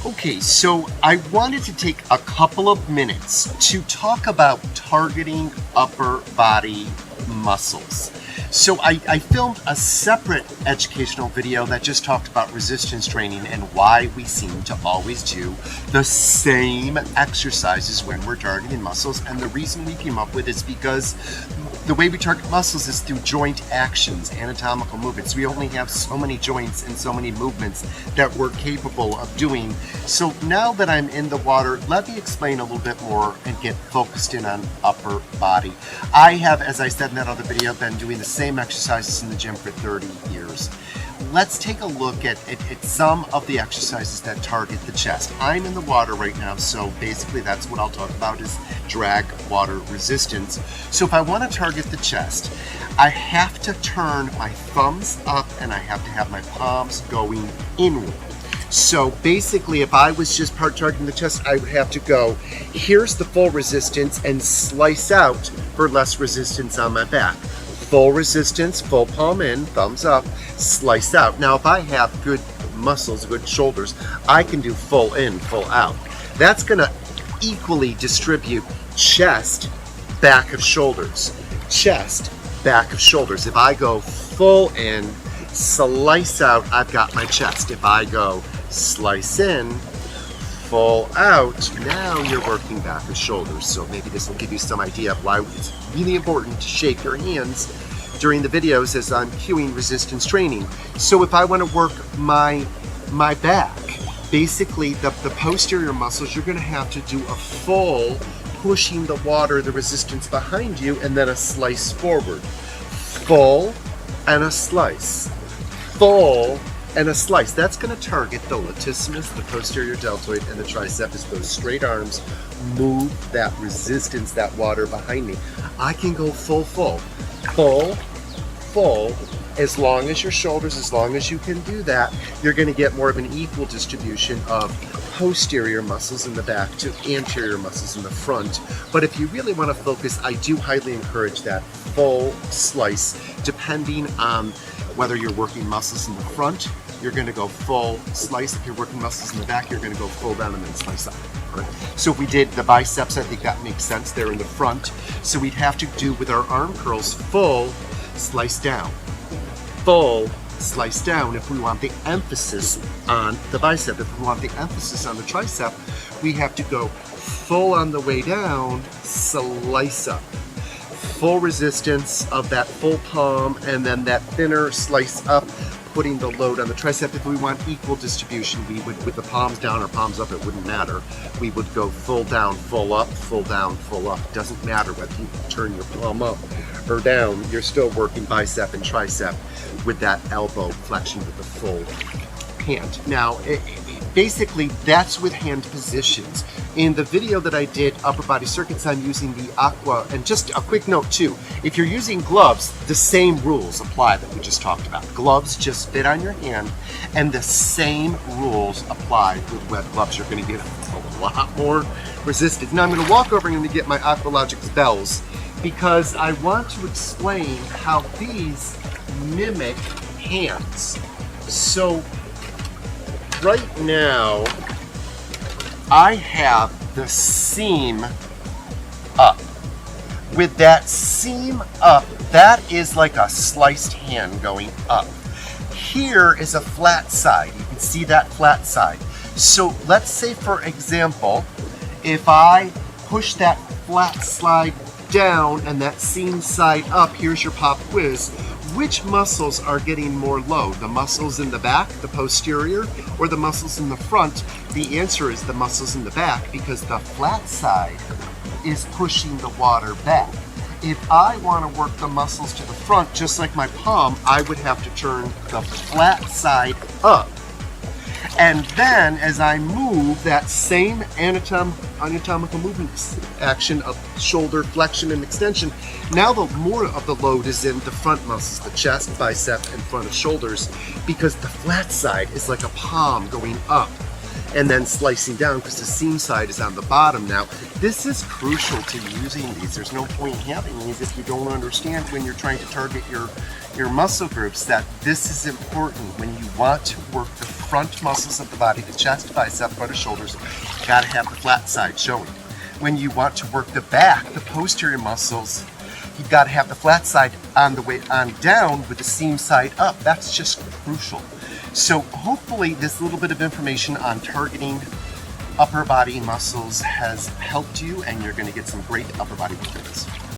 Okay, so I wanted to take a couple of minutes to talk about targeting upper body muscles. So I filmed a separate educational video that just talked about resistance training and why we seem to always do the same exercises when we're targeting muscles. And the reason we came up with it is because the way we target muscles is through joint actions, anatomical movements. We only have so many joints and so many movements that we're capable of doing. So now that I'm in the water, let me explain a little bit more and get focused in on upper body. I have, as I said in that other video, been doing the same exercises in the gym for 30 years. Let's take a look at some of the exercises that target the chest. I'm in the water right now, so basically that's what I'll talk about is drag water resistance. So if I want to target the chest, I have to turn my thumbs up and I have to have my palms going inward. So basically, if I was just targeting the chest, I would have to go, here's the full resistance, and slice out for less resistance on my back. Full resistance, full palm in, thumbs up, slice out. Now, if I have good muscles, good shoulders, I can do full in, full out. That's gonna equally distribute chest, back of shoulders. Chest, back of shoulders. If I go full in, slice out, I've got my chest. If I go slice in, full out, now you're working back of shoulders. So maybe this will give you some idea of why it's really important to shake your hands during the videos as I'm cueing resistance training. So if I want to work my back, basically the posterior muscles, you're going to have to do a full pushing the water, the resistance behind you, and then a slice forward. Full and a slice. Full and a slice. That's going to target the latissimus, the posterior deltoid, and the tricep as those straight arms move that resistance, that water behind me. I can go full, as long as your shoulders, as long as you can do that, you're going to get more of an equal distribution of posterior muscles in the back to anterior muscles in the front. But if you really want to focus, I do highly encourage that full slice, depending on whether you're working muscles in the front, you're going to go full slice. If you're working muscles in the back, you're going to go full down and then slice up. Right? So if we did the biceps, I think that makes sense. They're in the front. So we'd have to do with our arm curls, full slice down. Full slice down if we want the emphasis on the bicep. If we want the emphasis on the tricep, we have to go full on the way down, slice up. Full resistance of that full palm, and then that thinner slice up, putting the load on the tricep. If we want equal distribution, we would, with the palms down or palms up, it wouldn't matter. We would go full down, full up, full down, full up. It doesn't matter whether you turn your palm up or down, you're still working bicep and tricep with that elbow flexion with the full hand. Now, basically, that's with hand positions. In the video that I did, upper body circuits, I'm using the Aqua, and just a quick note too, if you're using gloves, the same rules apply that we just talked about. Gloves just fit on your hand, and the same rules apply with web gloves. You're gonna get a lot more resistance. Now I'm gonna walk over and I'm gonna get my Aqualogics bells, because I want to explain how these mimic hands. So right now, I have the seam up. With that seam up, that is like a sliced hand going up. Here is a flat side. You can see that flat side. So let's say, for example, if I push that flat slide down and that seam side up, here's your pop quiz. Which muscles are getting more load? The muscles in the back, the posterior, or the muscles in the front? The answer is the muscles in the back, because the flat side is pushing the water back. If I want to work the muscles to the front, just like my palm, I would have to turn the flat side up. And then as I move that same anatomical movement action of shoulder flexion and extension, now the more of the load is in the front muscles, the chest, bicep, and front of shoulders, because the flat side is like a palm going up. and then slicing down because the seam side is on the bottom. Now, this is crucial to using these. There's no point having these if you don't understand when you're trying to target your muscle groups that this is important. When you want to work the front muscles of the body, the chest, bicep, front of shoulders, you gotta have the flat side showing. When you want to work the back, the posterior muscles, you've got to have the flat side on the way on down with the seam side up. That's just crucial. So hopefully this little bit of information on targeting upper body muscles has helped you, and you're going to get some great upper body performance.